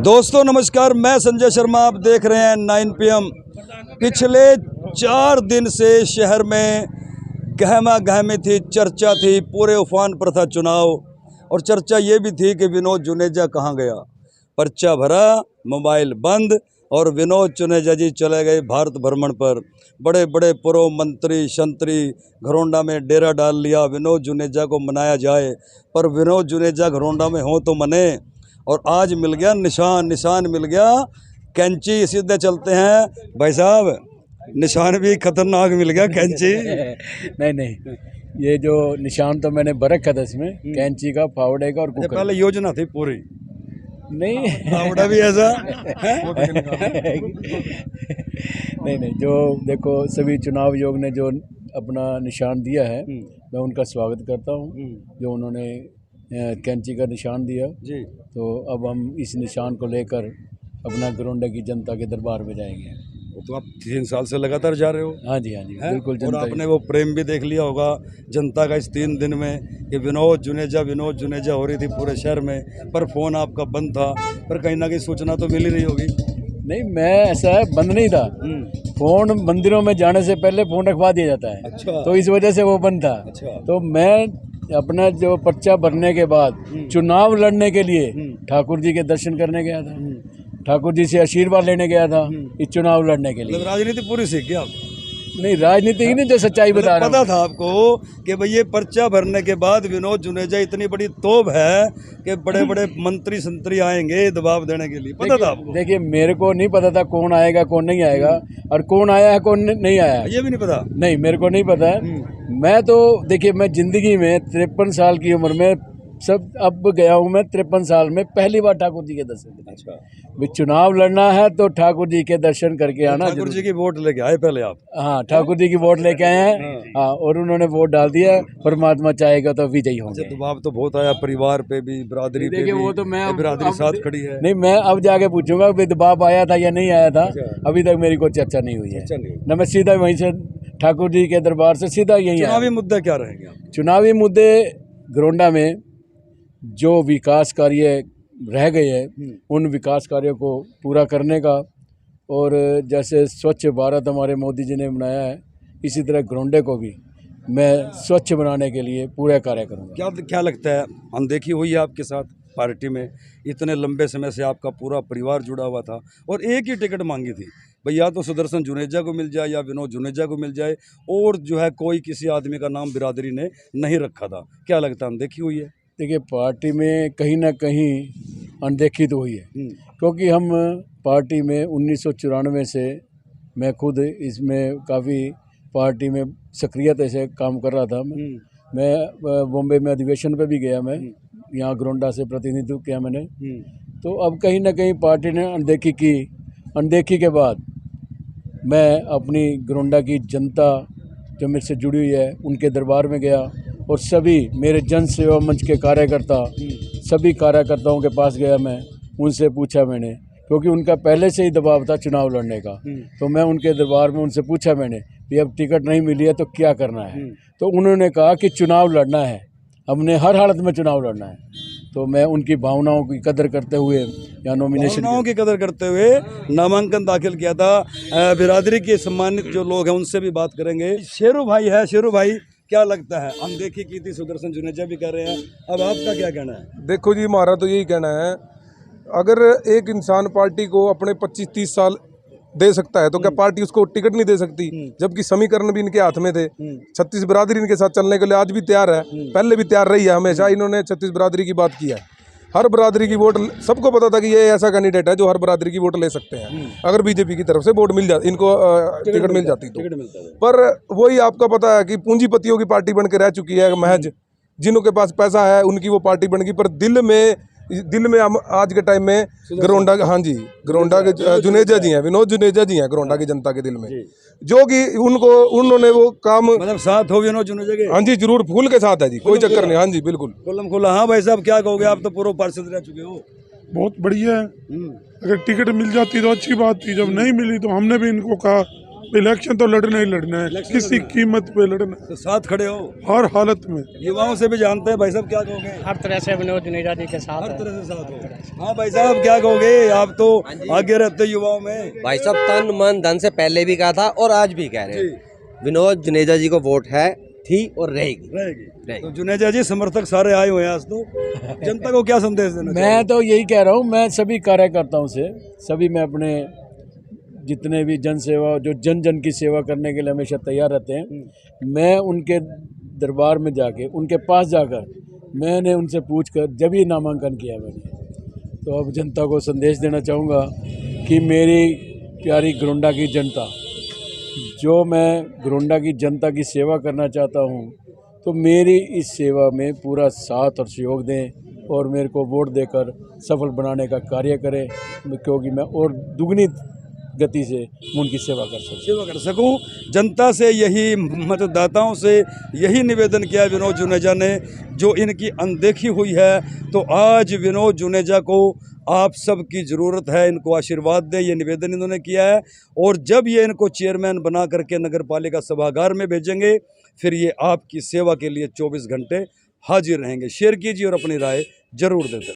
दोस्तों नमस्कार, मैं संजय शर्मा। आप देख रहे हैं 9 PM। पिछले 4 दिन से शहर में गहमा गहमी थी, चर्चा थी, पूरे उफान पर था चुनाव। और चर्चा ये भी थी कि विनोद जुनेजा कहाँ गया। पर्चा भरा, मोबाइल बंद और विनोद जुनेजा जी चले गए भारत भ्रमण पर। बड़े बड़े पूर्व मंत्री शंत्री घरोंडा में डेरा डाल लिया। विनोद जुनेजा को मनाया जाए, पर विनोद जुनेजा घरोंडा में हो तो मने। और आज मिल गया निशान मिल गया, कैंची। सीधे चलते हैं भाई साहब, निशान भी खतरनाक मिल गया, कैंची। नहीं, ये जो निशान तो मैंने बरखा था इसमें, कैंची का, फावड़े का और कुकर। पहले योजना थी पूरी, नहीं फावड़ा भी ऐसा नहीं, जो देखो सभी चुनाव आयोग ने जो अपना निशान दिया है, मैं उनका स्वागत करता हूँ। जो उन्होंने कैंची का निशान दिया जी, तो अब हम इस निशान को लेकर अपना घरोंडा की जनता के दरबार में जाएंगे। तो आप 3 साल से लगातार जा रहे हो। हाँ जी, बिल्कुल। और आपने वो प्रेम भी देख लिया होगा जनता का इस 3 दिन में कि विनोद जुनेजा हो रही थी पूरे शहर में, पर फ़ोन आपका बंद था। पर कहीं ना कहीं सूचना तो मिल ही रही होगी। नहीं, मैं ऐसा बंद नहीं था। फोन मंदिरों में जाने से पहले फोन रखवा दिया जाता है। अच्छा। तो इस वजह से वो बंद था। अच्छा। तो मैं अपना जो पर्चा भरने के बाद चुनाव लड़ने के लिए ठाकुर जी के दर्शन करने गया था, ठाकुर जी से आशीर्वाद लेने गया था इस चुनाव लड़ने के लिए। मतलब राजनीति पूरी सीख गया आप? नहीं, राजनीति ही नहीं, जो सच्चाई बता रहा हूं। पता था आपको कि भाई ये पर्चा भरने के बाद विनोद जुनेजा इतनी बड़ी तोप है कि बड़े बड़े मंत्री संतरी आएंगे दबाव देने के लिए, पता था आपको? देखिए, मेरे को नहीं पता था कौन आएगा कौन नहीं आएगा, और कौन आया है कौन नहीं आया है, ये भी नहीं पता। नहीं, मेरे को नहीं पता है। मैं तो देखिए, मैं जिंदगी में 53 साल की उम्र में अब गया हूँ। मैं 53 साल में पहली बार ठाकुर जी के दर्शन। अच्छा। भी चुनाव लड़ना है तो ठाकुर जी के दर्शन करके आना। ठाकुर जी की वोट लेके आए पहले आप? हाँ, ठाकुर जी की वोट लेके आए हैं। हाँ, और उन्होंने वोट डाल दिया। परमात्मा चाहेगा तो विजयी होंगे। दबाव तो बहुत आया, परिवार पे भी, बिरादरी पे भी। वो तो मैं बिरादरी साथ खड़ी है। नहीं, मैं अब जाके पूछूंगा भी दबाव आया था या नहीं आया था। अभी तक मेरी कोई चर्चा नहीं हुई है न। मैं सीधा वहीं से ठाकुर जी के दरबार से सीधा यही। चुनावी मुद्दे क्या रहेंगे? चुनावी मुद्दे घरोंडा में जो विकास कार्य रह गए हैं उन विकास कार्यों को पूरा करने का, और जैसे स्वच्छ भारत हमारे मोदी जी ने बनाया है, इसी तरह घरोंडे को भी मैं स्वच्छ बनाने के लिए पूरा कार्य करूँगा। क्या लगता है, अनदेखी हुई है आपके साथ पार्टी में? इतने लंबे समय से आपका पूरा परिवार जुड़ा हुआ था और एक ही टिकट मांगी थी भाई, या तो सुदर्शन जुनेजा को मिल जाए या विनोद जुनेजा को मिल जाए, और जो है कोई किसी आदमी का नाम बिरादरी ने नहीं रखा था। क्या लगता है, अनदेखी हुई है? देखिए, पार्टी में कहीं ना कहीं अनदेखी तो हुई है, क्योंकि हम पार्टी में 1994 से मैं खुद इसमें काफ़ी पार्टी में सक्रियता से काम कर रहा था। मैं बॉम्बे में अधिवेशन पे भी गया, मैं यहाँ घरोंडा से प्रतिनिधित्व किया मैंने। तो अब कहीं ना कहीं पार्टी ने अनदेखी की। अनदेखी के बाद मैं अपनी घरोंडा की जनता जो मेरे से जुड़ी हुई है उनके दरबार में गया, और सभी मेरे जन सेवा मंच के कार्यकर्ता, सभी कार्यकर्ताओं के पास गया। मैं उनसे पूछा मैंने, क्योंकि उनका पहले से ही दबाव था चुनाव लड़ने का। तो मैं उनके दरबार में उनसे पूछा मैंने कि अब टिकट नहीं मिली है तो क्या करना है। तो उन्होंने कहा कि चुनाव लड़ना है, हमने हर हालत में चुनाव लड़ना है। तो मैं उनकी भावनाओं की कदर करते हुए या भावनाओं की कदर करते हुए नामांकन दाखिल किया था। बिरादरी के सम्मानित जो लोग हैं उनसे भी बात करेंगे। शेरू भाई है, शेरू भाई क्या लगता है? अनदेखी की थी, सुदर्शन जुनेजा भी कर रहे हैं, अब आपका क्या कहना है? देखो जी, हमारा तो यही कहना है, अगर एक इंसान पार्टी को अपने 25-30 साल दे सकता है तो क्या पार्टी उसको टिकट नहीं दे सकती? जबकि समीकरण भी इनके हाथ में थे। 36 बिरादरी इनके साथ चलने के लिए आज भी तैयार है, पहले भी तैयार रही है। हमेशा इन्होंने 36 बिरादरी की बात की है। हर बिरादरी की वोट, सबको पता था कि ये ऐसा कैंडिडेट है जो हर बिरादरी की वोट ले सकते हैं। अगर बीजेपी की तरफ से वोट मिल जाती, इनको टिकट मिल जाती तो। पर वही आपका पता है कि पूंजीपतियों की पार्टी बन के रह चुकी है महज। जिनों के पास पैसा है उनकी वो पार्टी बन गई, पर दिल में हम आज के टाइम में घरोंडा, हाँ जी, घरोंडा के जुनेजा जी हैं, विनोद जुनेजा जी हैं घरोंडा की जनता के दिल में, जो कि उन्होंने वो काम, मतलब साथ हो विनोद जुनेजा के? हाँ जी, जरूर, फूल के साथ है जी, कोई चक्कर नहीं। हाँ जी, बिल्कुल खुल्लम खुल्ला। हाँ भाई साहब, क्या कहोगे? आप तो पूर्व पार्षद रह चुके हो। बहुत बढ़िया है। अगर टिकट मिल जाती तो अच्छी बात थी, जब नहीं मिली तो हमने भी इनको कहा इलेक्शन तो लड़ना ही लड़ना है, इलेक्शन किसी लड़ना है। कीमत पे लड़ना, तो साथ खड़े हो, हर हालत में। युवाओं से भी जानते हैं भाई साहब, क्या कहोगे? हर तरह से विनोद जुनेजा जी के साथ हर है। तरह से साथ हो। हाँ भाई साहब, क्या कहोगे? आप तो आगे रहते युवाओं में। भाई साहब तन मन धन से पहले भी कहा था और आज भी कह रहे जी। हैं, विनोद जुनेजा जी को वोट है, थी और रहेगी। रहेगी। तो जुनेजा जी समर्थक सारे आए हुए हैं आज, तो जनता को क्या संदेश देना मैं तो यही कह रहा हूँ, मैं सभी कार्यकर्ताओं से, सभी में अपने जितने भी जन सेवा, जो जन जन की सेवा करने के लिए हमेशा तैयार रहते हैं, मैं उनके दरबार में जाके, उनके पास जाकर मैंने उनसे पूछकर जब ही नामांकन किया मैंने, तो अब जनता को संदेश देना चाहूँगा कि मेरी प्यारी गोंडा की जनता, जो मैं गोंडा की जनता की सेवा करना चाहता हूँ, तो मेरी इस सेवा में पूरा साथ और सहयोग दें और मेरे को वोट देकर सफल बनाने का कार्य करें, क्योंकि मैं और दुगनी गति से उनकी सेवा कर सकूं। जनता से यही, मतदाताओं से यही निवेदन किया विनोद जुनेजा ने, जो इनकी अनदेखी हुई है। तो आज विनोद जुनेजा को आप सबकी ज़रूरत है, इनको आशीर्वाद दें, ये निवेदन इन्होंने किया है। और जब ये इनको चेयरमैन बना करके नगर पालिका सभागार में भेजेंगे, फिर ये आपकी सेवा के लिए 24 घंटे हाजिर रहेंगे। शेयर कीजिए और अपनी राय जरूर देते।